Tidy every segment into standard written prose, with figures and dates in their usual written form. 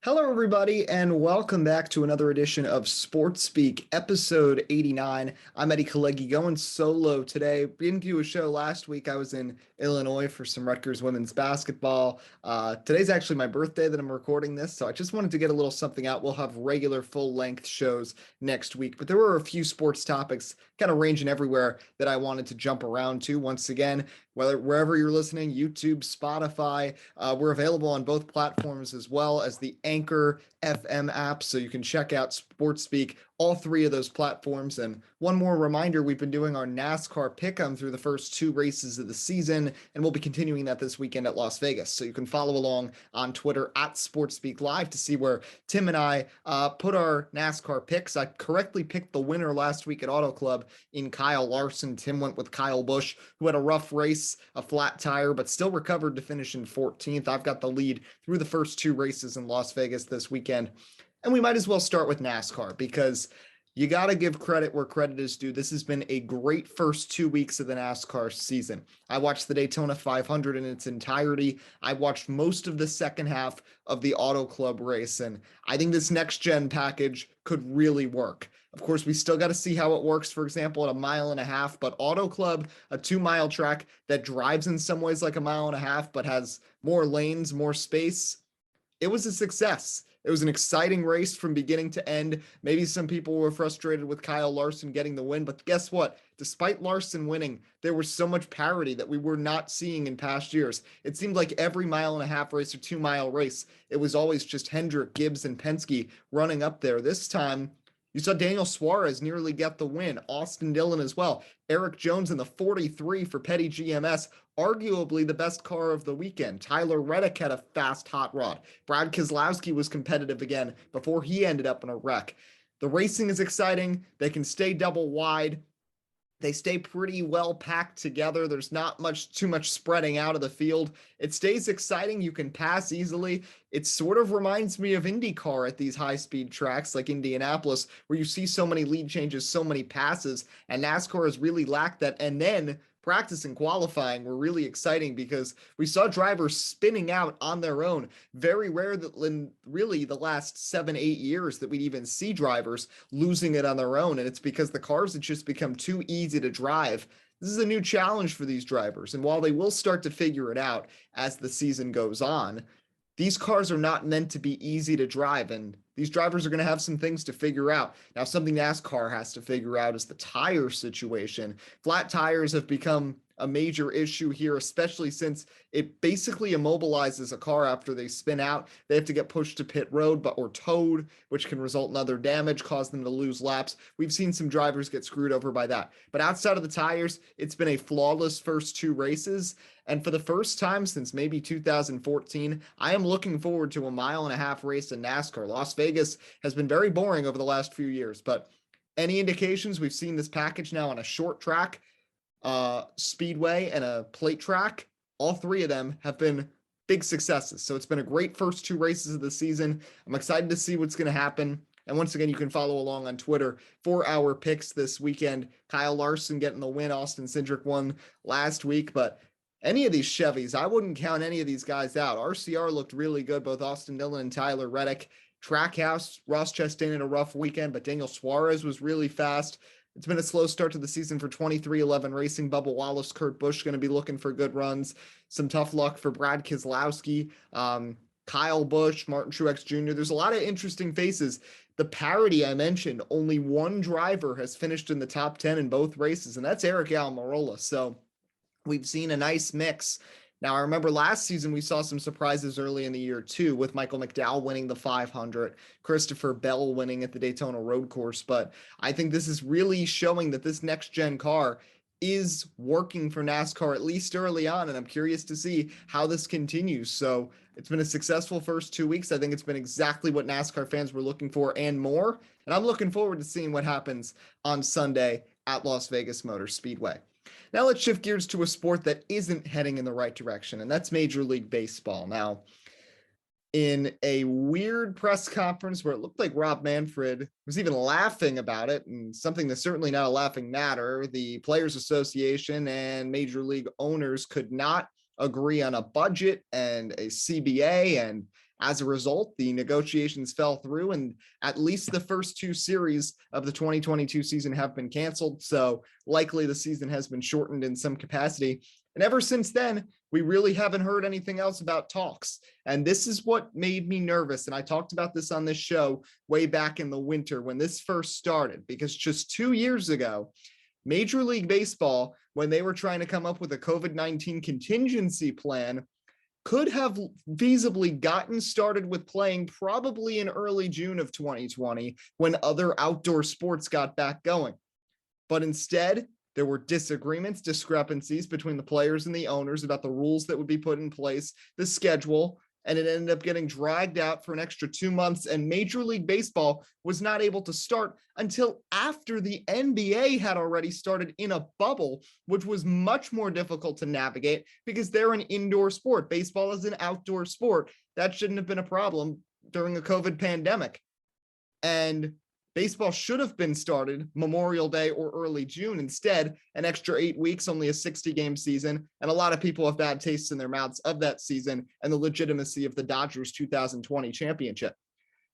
Hello, everybody, and welcome back to another edition of Sports Speak, episode 89. I'm Eddie Kalegi, going solo today. Didn't do a show last week. I was in Illinois for some Rutgers women's basketball. Today's actually my birthday that I'm recording this, so I just wanted to get a little something out. We'll have regular full-length shows next week, but there were a few sports topics kind of ranging everywhere that I wanted to jump around to. Once again, wherever you're listening, YouTube, Spotify, we're available on both platforms as well as the Anchor FM app, so you can check out Sports Speak, all three of those platforms. And one more reminder, we've been doing our NASCAR pick'em through the first two races of the season, and we'll be continuing that this weekend at Las Vegas. So you can follow along on Twitter at Sports Speak Live to see where Tim and I put our NASCAR picks. I correctly picked the winner last week at Auto Club in Kyle Larson. Tim went with Kyle Busch, who had a rough race, a flat tire, but still recovered to finish in 14th. I've got the lead through the first two races in Las Vegas this weekend. And we might as well start with NASCAR because you got to give credit where credit is due. This has been a great first 2 weeks of the NASCAR season. I watched the Daytona 500 in its entirety. I watched most of the second half of the Auto Club race, and I think this next gen package could really work. Of course, we still got to see how it works, for example, at a 1.5 miles, but Auto Club, a 2-mile track that drives in some ways like a 1.5 miles, but has more lanes, more space. It was a success. It was an exciting race from beginning to end. Maybe some people were frustrated with Kyle Larson getting the win, but guess what? Despite Larson winning, there was so much parity that we were not seeing in past years. It seemed like every 1.5 mile race or 2-mile race, it was always just Hendrick, Gibbs, and Penske running up there. This time, you saw Daniel Suarez nearly get the win, Austin Dillon as well, Eric Jones in the 43 for Petty GMS, arguably the best car of the weekend. Tyler Reddick had a fast hot rod. Brad Keselowski was competitive again before he ended up in a wreck. The racing is exciting. They can stay double wide. They stay pretty well packed together. There's not too much spreading out of the field. It stays exciting. You can pass easily. It sort of reminds me of IndyCar at these high-speed tracks like Indianapolis, where you see so many lead changes, so many passes, and NASCAR has really lacked that. And then practice and qualifying were really exciting because we saw drivers spinning out on their own. Very rare that in really the last 7-8 years that we'd even see drivers losing it on their own. And it's because the cars had just become too easy to drive. This is a new challenge for these drivers. And while they will start to figure it out as the season goes on, these cars are not meant to be easy to drive, and these drivers are going to have some things to figure out. Now, something NASCAR has to figure out is the tire situation. Flat tires have become a major issue here, especially since it basically immobilizes a car after they spin out. They have to get pushed to pit road or towed, which can result in other damage, cause them to lose laps. We've seen some drivers get screwed over by that. But outside of the tires, it's been a flawless first two races. And for the first time since maybe 2014, I am looking forward to a 1.5 mile race in NASCAR. Las Vegas has been very boring over the last few years, but any indications, we've seen this package now on a short track, speedway, and a plate track. All three of them have been big successes. So it's been a great first two races of the season. I'm excited to see what's going to happen. And once again, you can follow along on Twitter for our picks this weekend. Kyle Larson getting the win. Austin Cindric won last week, but any of these Chevys, I wouldn't count any of these guys out. RCR looked really good, both Austin Dillon and Tyler Reddick. Trackhouse, Ross Chastain had a rough weekend, but Daniel Suarez was really fast. It's been a slow start to the season for 23XI Racing. Bubba Wallace, Kurt Busch going to be looking for good runs. Some tough luck for Brad Keselowski, Kyle Busch, Martin Truex Jr. There's a lot of interesting faces. The parity I mentioned, only one driver has finished in the top 10 in both races, and that's Eric Almirola. So we've seen a nice mix. Now, I remember last season we saw some surprises early in the year too, with Michael McDowell winning the 500, Christopher Bell winning at the Daytona Road Course. But I think this is really showing that this next gen car is working for NASCAR, at least early on. And I'm curious to see how this continues. So it's been a successful first 2 weeks. I think it's been exactly what NASCAR fans were looking for and more. And I'm looking forward to seeing what happens on Sunday at Las Vegas Motor Speedway. Now let's shift gears to a sport that isn't heading in the right direction, and that's Major League Baseball. Now, in a weird press conference where it looked like Rob Manfred was even laughing about it, and something that's certainly not a laughing matter, the Players Association and Major League owners could not agree on a budget and a CBA. And as a result, the negotiations fell through, and at least the first two series of the 2022 season have been canceled. So likely the season has been shortened in some capacity. And ever since then, we really haven't heard anything else about talks. And this is what made me nervous. And I talked about this on this show way back in the winter when this first started, because just 2 years ago, Major League Baseball, when they were trying to come up with a COVID-19 contingency plan, could have feasibly gotten started with playing probably in early June of 2020 when other outdoor sports got back going. But instead, there were discrepancies between the players and the owners about the rules that would be put in place, the schedule, and it ended up getting dragged out for an extra 2 months. And Major League Baseball was not able to start until after the NBA had already started in a bubble, which was much more difficult to navigate because they're an indoor sport. Baseball is an outdoor sport. That shouldn't have been a problem during a COVID pandemic. And baseball should have been started Memorial Day or early June. Instead, an extra 8 weeks, only a 60-game season. And a lot of people have bad tastes in their mouths of that season and the legitimacy of the Dodgers 2020 championship.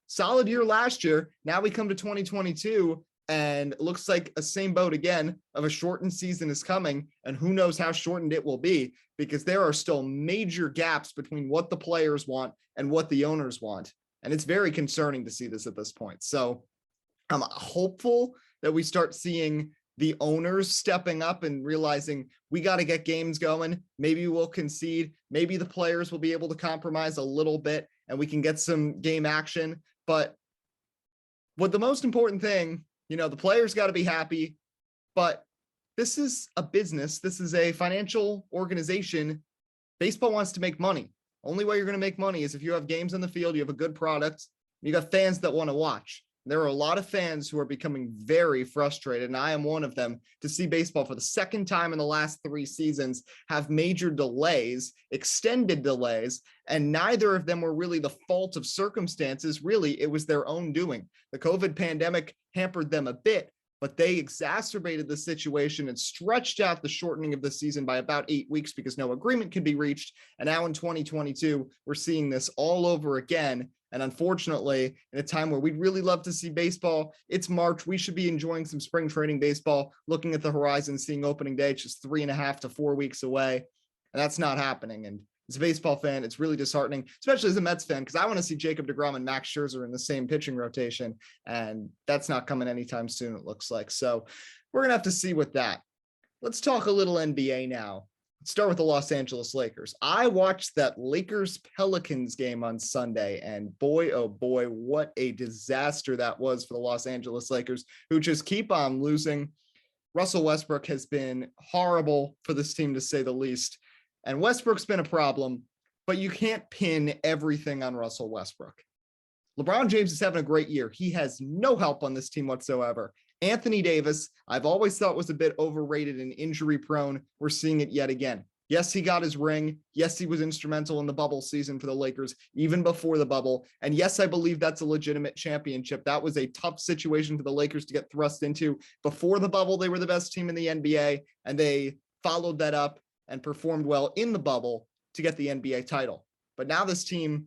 Solid year last year. Now we come to 2022, and it looks like a same boat again of a shortened season is coming. And who knows how shortened it will be, because there are still major gaps between what the players want and what the owners want. And it's very concerning to see this at this point. So I'm hopeful that we start seeing the owners stepping up and realizing we got to get games going. Maybe we'll concede. Maybe the players will be able to compromise a little bit and we can get some game action. But what the most important thing, the players got to be happy, but this is a business. This is a financial organization. Baseball wants to make money. Only way you're going to make money is if you have games on the field, you have a good product, you got fans that want to watch. There are a lot of fans who are becoming very frustrated, and I am one of them, to see baseball for the second time in the last 3 seasons have major delays, extended delays, and neither of them were really the fault of circumstances. Really, it was their own doing. The COVID pandemic hampered them a bit, but they exacerbated the situation and stretched out the shortening of the season by about 8 weeks because no agreement could be reached. And now in 2022, we're seeing this all over again. And unfortunately, in a time where we'd really love to see baseball, it's March. We should be enjoying some spring training baseball, looking at the horizon, seeing opening day. It's just 3.5 to 4 weeks away. And that's not happening. And as a baseball fan, it's really disheartening, especially as a Mets fan, because I want to see Jacob deGrom and Max Scherzer in the same pitching rotation. And that's not coming anytime soon, it looks like. So we're going to have to see with that. Let's talk a little NBA now. Let's start with the Los Angeles Lakers. I watched that Lakers-Pelicans game on Sunday, and boy, oh boy, what a disaster that was for the Los Angeles Lakers, who just keep on losing. Russell Westbrook has been horrible for this team, to say the least. And Westbrook's been a problem, but you can't pin everything on Russell Westbrook. LeBron James is having a great year. He has no help on this team whatsoever. Anthony Davis, I've always thought was a bit overrated and injury prone. We're seeing it yet again. Yes, he got his ring. Yes, he was instrumental in the bubble season for the Lakers, even before the bubble. And yes, I believe that's a legitimate championship. That was a tough situation for the Lakers to get thrust into. Before the bubble, they were the best team in the NBA, and they followed that up and performed well in the bubble to get the NBA title. But now this team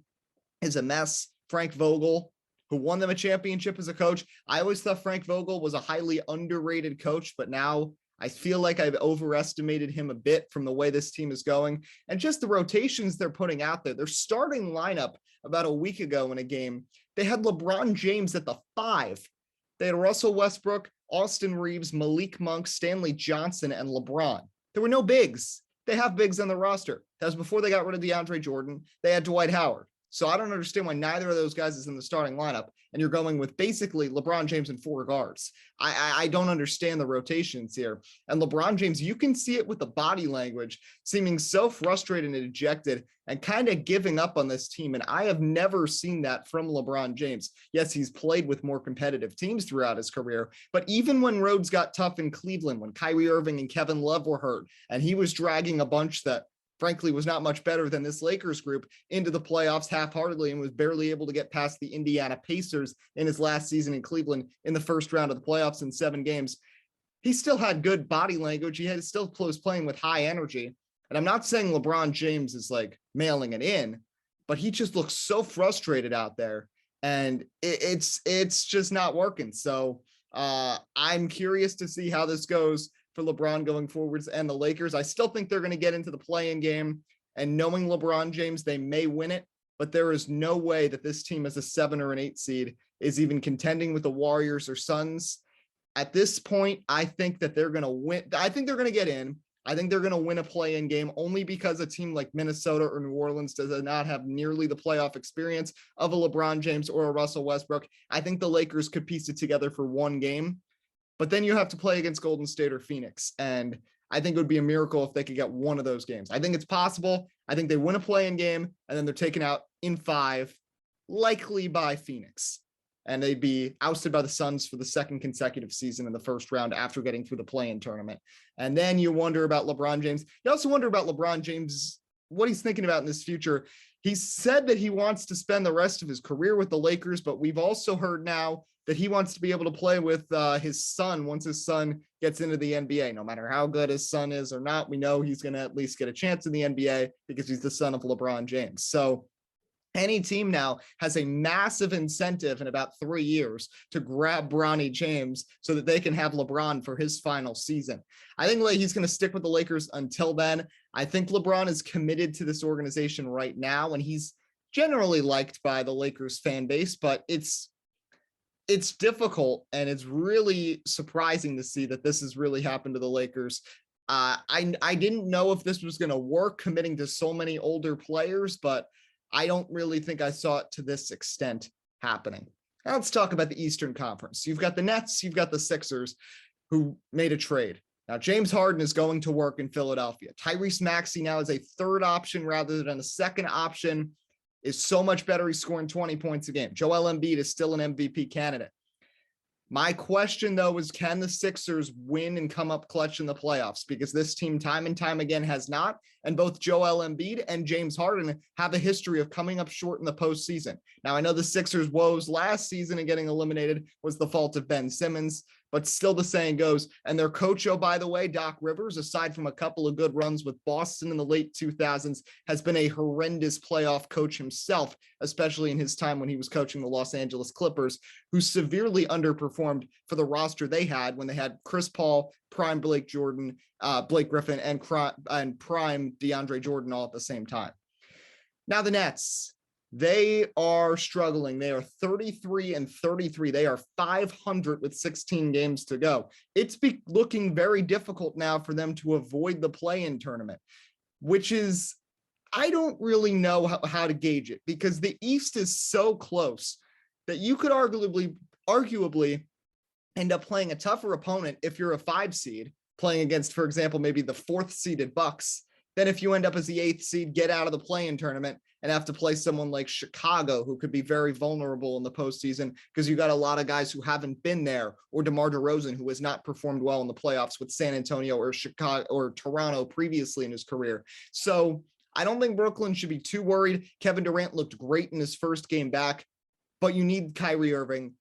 is a mess. Frank Vogel, who won them a championship as a coach. I always thought Frank Vogel was a highly underrated coach, but now I feel like I've overestimated him a bit from the way this team is going and just the rotations they're putting out there. Their starting lineup about a week ago in a game, they had LeBron James at the 5. They had Russell Westbrook, Austin Reeves, Malik Monk, Stanley Johnson, and LeBron. There were no bigs. They have bigs on the roster. That was before they got rid of DeAndre Jordan. They had Dwight Howard. So I don't understand why neither of those guys is in the starting lineup, and you're going with basically LeBron James and 4 guards. I don't understand the rotations here. And LeBron James, you can see it with the body language, seeming so frustrated and dejected and kind of giving up on this team. And I have never seen that from LeBron James. Yes, he's played with more competitive teams throughout his career, but even when roads got tough in Cleveland, when Kyrie Irving and Kevin Love were hurt, and he was dragging a bunch that frankly was not much better than this Lakers group into the playoffs half-heartedly and was barely able to get past the Indiana Pacers in his last season in Cleveland in the first round of the playoffs in 7 games. He still had good body language. He still was playing with high energy. And I'm not saying LeBron James is like mailing it in, but he just looks so frustrated out there, and it's just not working. So I'm curious to see how this goes for LeBron going forwards and the Lakers. I still think they're going to get into the play-in game, and knowing LeBron James, they may win it, but there is no way that this team as a 7 or an 8 seed is even contending with the Warriors or Suns. At this point, I think that they're going to win. I think they're going to get in. I think they're going to win a play-in game only because a team like Minnesota or New Orleans does not have nearly the playoff experience of a LeBron James or a Russell Westbrook. I think the Lakers could piece it together for one game, but then you have to play against Golden State or Phoenix. And I think it would be a miracle if they could get one of those games. I think it's possible. I think they win a play-in game, and then they're taken out in 5, likely by Phoenix. And they'd be ousted by the Suns for the second consecutive season in the first round after getting through the play-in tournament. And then you wonder about LeBron James. You also wonder about LeBron James, what he's thinking about in this future. He said that he wants to spend the rest of his career with the Lakers, but we've also heard now that he wants to be able to play with his son once his son gets into the NBA. No matter how good his son is or not, we know he's going to at least get a chance in the NBA because he's the son of LeBron James. So any team now has a massive incentive in about 3 years to grab Bronny James so that they can have LeBron for his final season. I think he's going to stick with the Lakers until then. I think LeBron is committed to this organization right now, and he's generally liked by the Lakers fan base, but it's difficult, and it's really surprising to see that this has really happened to the Lakers. I didn't know if this was going to work, committing to so many older players, but I don't really think I saw it to this extent happening. Now let's talk about the Eastern Conference. You've got the Nets, you've got the Sixers, who made a trade. Now, James Harden is going to work in Philadelphia. Tyrese Maxey now is a third option rather than a second option, is so much better. He's scoring 20 points a game. Joel Embiid is still an MVP candidate. My question, though, is can the Sixers win and come up clutch in the playoffs? Because this team time and time again has not. And both Joel Embiid and James Harden have a history of coming up short in the postseason. Now, I know the Sixers' woes last season and getting eliminated was the fault of Ben Simmons, but still the saying goes. And their coach, oh, by the way, Doc Rivers, aside from a couple of good runs with Boston in the late 2000s, has been a horrendous playoff coach himself, especially in his time when he was coaching the Los Angeles Clippers, who severely underperformed for the roster they had when they had Chris Paul, prime Blake Griffin, and prime DeAndre Jordan all at the same time. Now the Nets, they are struggling. They are 33-33. They are 500 with 16 games to go. It's looking very difficult now for them to avoid the play-in tournament, which is, I don't really know how to gauge it, because the East is so close that you could arguably end up playing a tougher opponent if you're a 5 seed playing against, for example, maybe the 4th seeded Bucks, than if you end up as the 8th seed, get out of the play-in tournament and have to play someone like Chicago, who could be very vulnerable in the postseason because you got a lot of guys who haven't been there, or DeMar DeRozan, who has not performed well in the playoffs with San Antonio or Chicago or Toronto previously in his career. So I don't think Brooklyn should be too worried. Kevin Durant looked great in his first game back, but you need Kyrie Irving.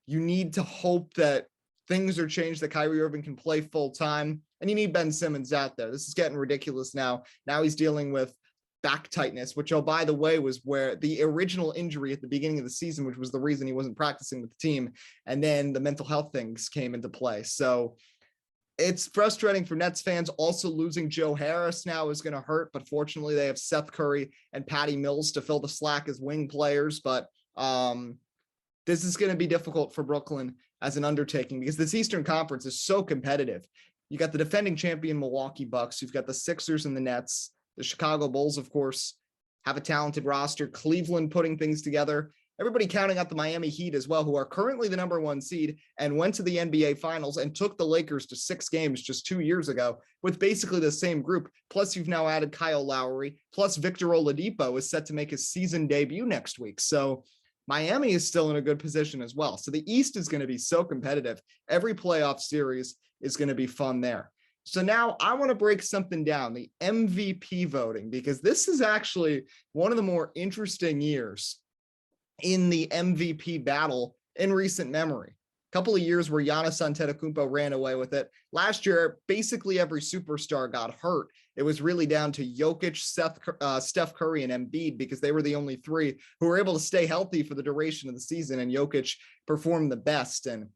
You need to hope that things are changed, that Kyrie Irving can play full time, and you need Ben Simmons out there. This is getting ridiculous now. Now he's dealing with back tightness, which, oh, by the way, was where the original injury at the beginning of the season, which was the reason he wasn't practicing with the team. And then the mental health things came into play. So it's frustrating for Nets fans. Also losing Joe Harris now is going to hurt, but fortunately they have Seth Curry and Patty Mills to fill the slack as wing players. But this is going to be difficult for Brooklyn as an undertaking, because this Eastern Conference is so competitive. You got the defending champion Milwaukee Bucks. You've got the Sixers and the Nets. The Chicago Bulls, of course, have a talented roster. Cleveland putting things together. Everybody counting out the Miami Heat as well, who are currently the number 1 seed and went to the NBA Finals and took the Lakers to 6 games just 2 years ago with basically the same group. Plus, you've now added Kyle Lowry. Plus, Victor Oladipo is set to make his season debut next week. So Miami is still in a good position as well. So the East is going to be so competitive. Every playoff series is going to be fun there. So now I want to break something down, the MVP voting, because this is actually one of the more interesting years in the MVP battle in recent memory. A couple of years where Giannis Antetokounmpo ran away with it. Last year, basically every superstar got hurt, it was really down to Jokic, Steph Curry, and Embiid, because they were the only three who were able to stay healthy for the duration of the season, and Jokic performed the best. And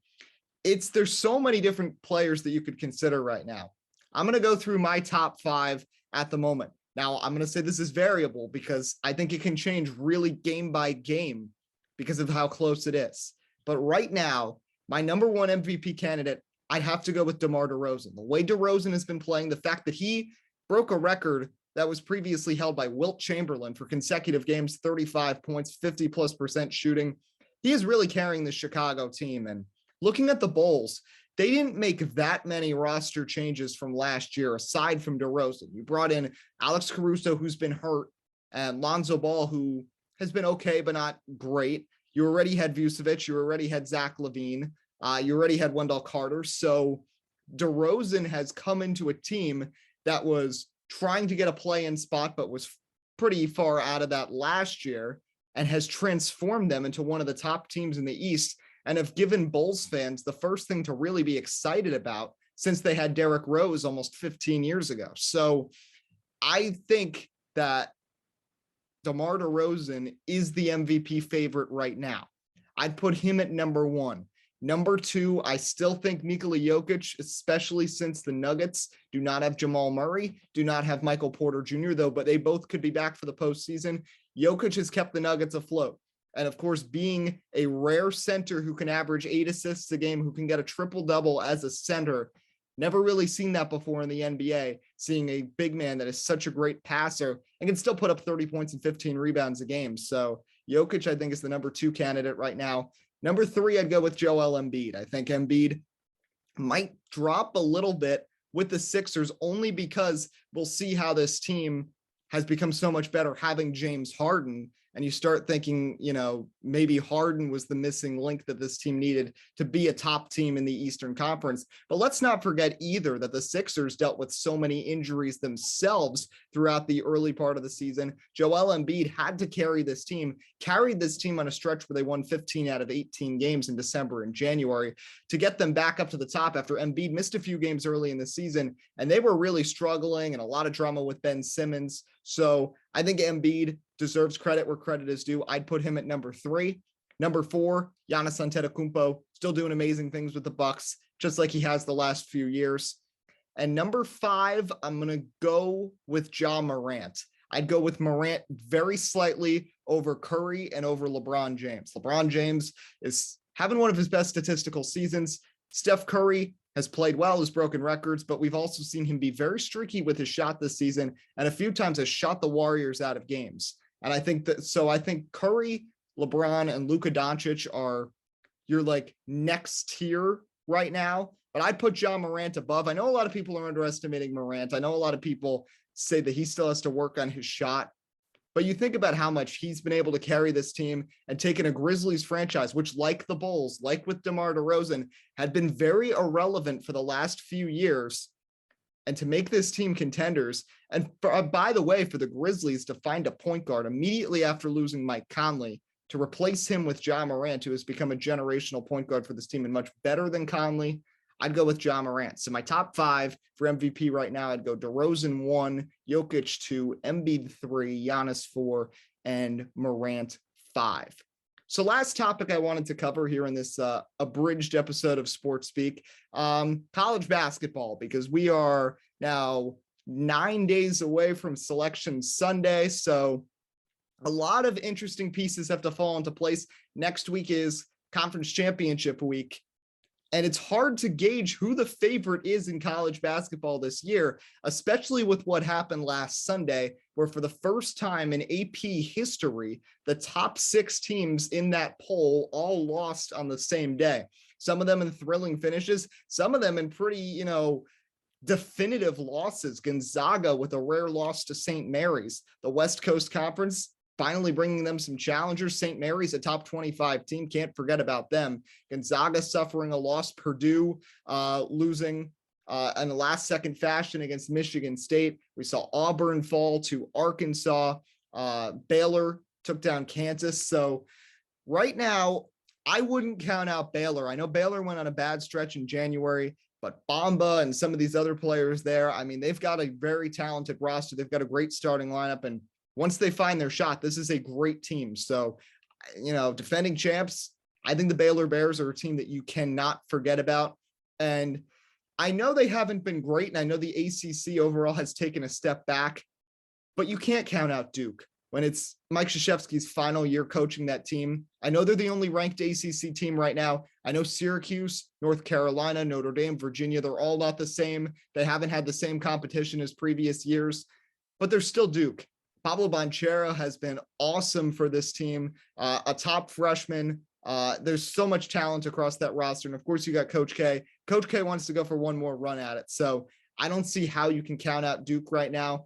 there's so many different players that you could consider right now. I'm going to go through my top 5 at the moment. Now, I'm going to say this is variable because I think it can change really game by game because of how close it is. But right now, my number 1 MVP candidate, I'd have to go with DeMar DeRozan. The way DeRozan has been playing, the fact that he broke a record that was previously held by Wilt Chamberlain for consecutive games, 35 points, 50+% shooting. He is really carrying the Chicago team. And looking at the Bulls, they didn't make that many roster changes from last year, aside from DeRozan. You brought in Alex Caruso, who's been hurt, and Lonzo Ball, who has been okay, but not great. You already had Vucevic. You already had Zach LaVine. You already had Wendell Carter. So DeRozan has come into a team that was trying to get a play-in spot, but was pretty far out of that last year, and has transformed them into one of the top teams in the East, and have given Bulls fans the first thing to really be excited about since they had Derrick Rose almost 15 years ago. So I think that DeMar DeRozan is the MVP favorite right now. I'd put him at number 1. Number 2, I still think Nikola Jokic, especially since the Nuggets do not have Jamal Murray, do not have Michael Porter Jr., though, but they both could be back for the postseason. Jokic has kept the Nuggets afloat. And of course, being a rare center who can average 8 assists a game, who can get a triple-double as a center, never really seen that before in the NBA, seeing a big man that is such a great passer and can still put up 30 points and 15 rebounds a game. So Jokic, I think, is the number 2 candidate right now. Number 3, I'd go with Joel Embiid. I think Embiid might drop a little bit with the Sixers only because we'll see how this team has become so much better having James Harden. And you start thinking, maybe Harden was the missing link that this team needed to be a top team in the Eastern Conference. But let's not forget either that the Sixers dealt with so many injuries themselves throughout the early part of the season. Joel Embiid had to carried this team on a stretch where they won 15 out of 18 games in December and January to get them back up to the top after Embiid missed a few games early in the season. And they were really struggling, and a lot of drama with Ben Simmons. So I think Embiid deserves credit where credit is due. I'd put him at number 3. Number 4, Giannis Antetokounmpo, still doing amazing things with the Bucks, just like he has the last few years. And number 5, I'm going to go with Ja Morant. I'd go with Morant very slightly over Curry and over LeBron James. LeBron James is having one of his best statistical seasons. Steph Curry has played well, has broken records, but we've also seen him be very streaky with his shot this season, and a few times has shot the Warriors out of games. And I think Curry, LeBron, and Luka Doncic are your next tier right now, but I'd put Ja Morant above. I know a lot of people are underestimating Morant. I know a lot of people say that he still has to work on his shot, but you think about how much he's been able to carry this team and taken a Grizzlies franchise, which, like the Bulls, like with DeMar DeRozan, had been very irrelevant for the last few years, and to make this team contenders. And by the way, for the Grizzlies to find a point guard immediately after losing Mike Conley to replace him with Ja Morant, who has become a generational point guard for this team and much better than Conley, I'd go with Ja Morant. So my top 5 for MVP right now, I'd go DeRozan 1, Jokic 2, Embiid 3, Giannis 4, and Morant 5. So last topic I wanted to cover here in this abridged episode of Sports Speak, college basketball, because we are now 9 days away from Selection Sunday. So a lot of interesting pieces have to fall into place. Next week is Conference Championship week. And it's hard to gauge who the favorite is in college basketball this year, especially with what happened last Sunday, where for the first time in AP history, the top 6 teams in that poll all lost on the same day. Some of them in thrilling finishes, some of them in pretty, definitive losses. Gonzaga with a rare loss to St. Mary's. The West Coast Conference finally bringing them some challengers. St. Mary's, a top 25 team. Can't forget about them. Gonzaga suffering a loss. Purdue losing in the last second fashion against Michigan State. We saw Auburn fall to Arkansas. Baylor took down Kansas. So right now, I wouldn't count out Baylor. I know Baylor went on a bad stretch in January. but Bamba and some of these other players there, I mean, they've got a very talented roster. They've got a great starting lineup. And once they find their shot, this is a great team. So, defending champs, I think the Baylor Bears are a team that you cannot forget about. And I know they haven't been great, and I know the ACC overall has taken a step back, but you can't count out Duke when it's Mike Krzyzewski's final year coaching that team. I know they're the only ranked ACC team right now. I know Syracuse, North Carolina, Notre Dame, Virginia, they're all not the same. They haven't had the same competition as previous years, but they're still Duke. Pablo Banchero has been awesome for this team, a top freshman. There's so much talent across that roster. And of course, you got Coach K. Coach K wants to go for one more run at it. So I don't see how you can count out Duke right now.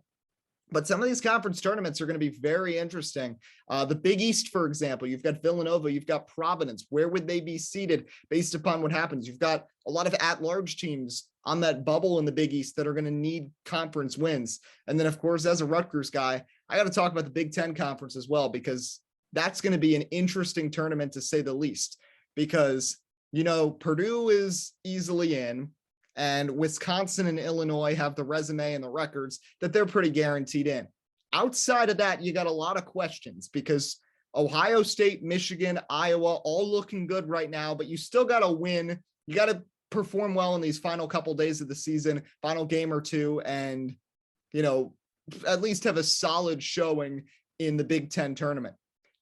But some of these conference tournaments are going to be very interesting. The Big East, for example, you've got Villanova, you've got Providence. Where would they be seated based upon what happens? You've got a lot of at-large teams on that bubble in the Big East that are going to need conference wins. And then, of course, as a Rutgers guy, I got to talk about the Big Ten Conference as well, because that's going to be an interesting tournament to say the least. Because, Purdue is easily in, and Wisconsin and Illinois have the resume and the records that they're pretty guaranteed in. Outside of that, you got a lot of questions because Ohio State, Michigan, Iowa, all looking good right now, but you still got to win. You got to perform well in these final couple days of the season, final game or two, and, at least have a solid showing in the Big Ten tournament.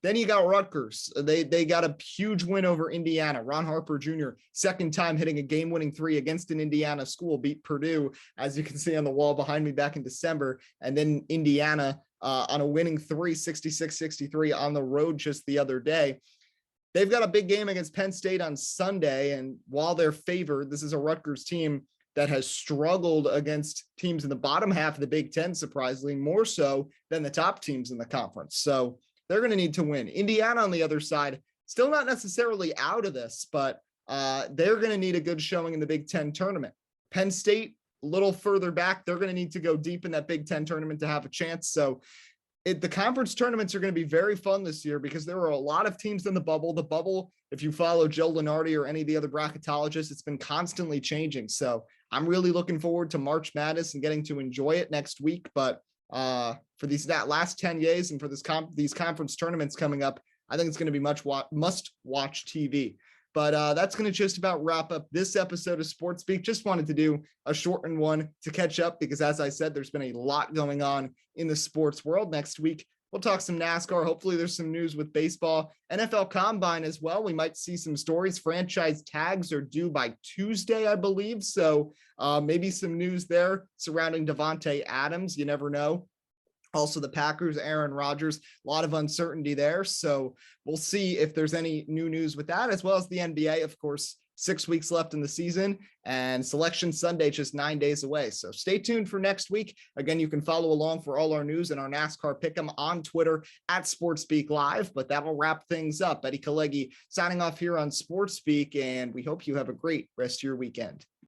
Then you got Rutgers. They got a huge win over Indiana. Ron Harper Jr., second time hitting a game-winning three against an Indiana school, beat Purdue, as you can see on the wall behind me back in December. And then Indiana on a winning 66-63 on the road just the other day. They've got a big game against Penn State on Sunday. And while they're favored, this is a Rutgers team that has struggled against teams in the bottom half of the Big Ten, surprisingly, more so than the top teams in the conference. So they're going to need to win. Indiana, on the other side, still not necessarily out of this, but they're going to need a good showing in the Big Ten tournament. Penn State, a little further back, they're going to need to go deep in that Big Ten tournament to have a chance. So the conference tournaments are going to be very fun this year because there are a lot of teams in the bubble. The bubble, if you follow Joe Lunardi or any of the other bracketologists, it's been constantly changing. So I'm really looking forward to March Madness and getting to enjoy it next week. But for that last 10 days and for these conference tournaments coming up, I think it's going to be must-watch TV. But that's going to just about wrap up this episode of Sports Speak. Just wanted to do a shortened one to catch up because, as I said, there's been a lot going on in the sports world. Next week, we'll talk some NASCAR. Hopefully there's some news with baseball, NFL Combine as well. We might see some stories. Franchise tags are due by Tuesday, I believe. So maybe some news there surrounding Davante Adams. You never know. Also, the Packers, Aaron Rodgers, a lot of uncertainty there. So we'll see if there's any new news with that, as well as the NBA, of course. 6 weeks left in the season, and Selection Sunday just 9 days away. So stay tuned for next week. Again, you can follow along for all our news and our NASCAR Pick'em on Twitter at SportsSpeak Live. But that'll wrap things up. Eddie Kalegi signing off here on SportsSpeak, and we hope you have a great rest of your weekend.